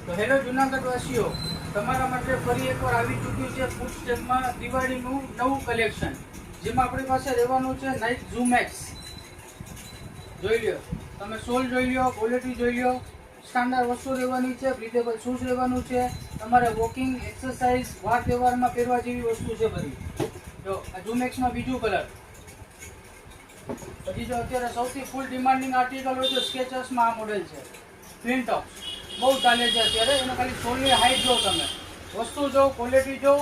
તો હેલો જૂનાગઢવાસીઓ, તમારા માટે ફરી એકવાર આવી ચૂક્યું છે ફૂટસ્ટેપમાં દિવાળીનું નવું કલેક્શન, જેમાં આપણી પાસે રહેવાનું છે નાઇક ઝૂમેક્સ. જોઈ લ્યો, તમે સોલ જોઈ લ્યો, ક્વોલિટી જોઈ લ્યો. સ્ટાન્ડર્ડ વસ્તુ રહેવાની છે, બ્રીથેબલ શૂઝ રહેવાનું છે. તમારે વોકિંગ, એક્સરસાઇઝ, વાર તહેવારમાં પહેરવા જેવી વસ્તુ છે બધી. જો આ ઝૂમેક્સમાં બીજું કલર. પછી જો અત્યારે સૌથી ફૂલ ડિમાન્ડિંગ આર્ટિકલ હોય તો સ્કેચર્સમાં આ મોડેલ છે. ટ્વિન ટોપ્સ બહુ ચાલે છે અત્યારે. એને ખાલી સોલની હાઈટ જો, તમે વસ્તુ જો, ક્વોલિટી જો,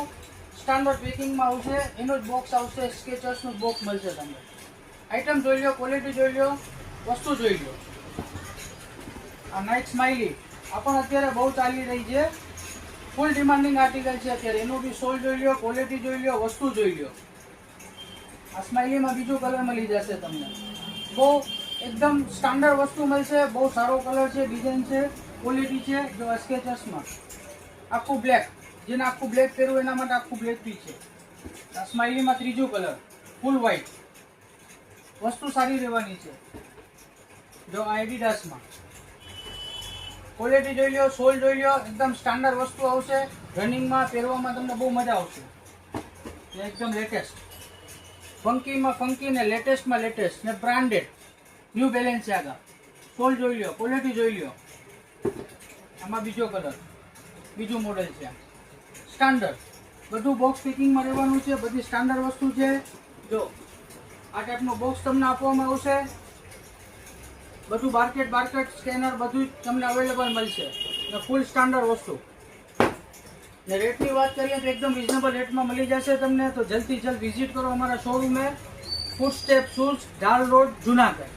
સ્ટાન્ડર્ડ પેકિંગમાં આવશે. એનું જ બોક્સ આવશે, સ્કેચર્સનું બોક્સ મળશે તમને. આઈટમ જોઈ લો, ક્વોલિટી જોઈ લો, વસ્તુ જોઈ લો. આ નાઇક સ્માઇલી આ પણ અત્યારે બહુ ચાલી રહી છે. ફૂલ ડિમાન્ડિંગ આર્ટિકલ છે અત્યારે. એનું બી સોલ જોઈ લો, ક્વોલિટી જોઈ લો, વસ્તુ જોઈ લો. આ સ્માઇલીમાં બીજું કલર મળી જશે તમને. બહુ એકદમ સ્ટાન્ડર્ડ વસ્તુ મળશે. બહુ સારો કલર છે, ડિઝાઇન છે, ક્વોલિટી છે. જો સ્કેચર્સમાં આખું બ્લેક, જેને આખું બ્લેક પહેરવું એના માટે આખું બ્લેક પી છે. આ સ્માઇલીમાં ત્રીજું કલર ફૂલ વ્હાઈટ. વસ્તુ સારી રહેવાની છે. જો આ એડિડાસમાં ક્વોલિટી જોઈ લો, સોલ જોઈ લો. એકદમ સ્ટાન્ડર્ડ વસ્તુ આવશે. રનિંગમાં પહેરવામાં તમને બહુ મજા આવશે. એકદમ લેટેસ્ટ, ફંકીમાં ફંકી ને લેટેસ્ટમાં લેટેસ્ટ ને બ્રાન્ડેડ ન્યૂ બેલેન્સ છે. આગળ સોલ જોઈ લો, ક્વોલિટી જોઈ લો. આમાં બીજો કલર, બીજું મોડેલ છે. સ્ટાન્ડર્ડ બધું બોક્સ પેકિંગમાં રહેવાનું છે. બધી સ્ટાન્ડર્ડ વસ્તુ છે. જો આ ટાઈપનું બોક્સ તમને આપવામાં આવશે. બધું બારકેટ સ્કેનર બધું તમને અવેલેબલ મળશે. ફૂલ સ્ટાન્ડર્ડ વસ્તુ. ને રેટની વાત કરીએ તો એકદમ રિઝનેબલ રેટમાં મળી જશે તમને. તો જલ્દથી જલ્દ વિઝિટ કરો અમારા શોરૂમે, ફૂટસ્ટેપ શૂઝ, ઢાલ રોડ, જુનાગઢ.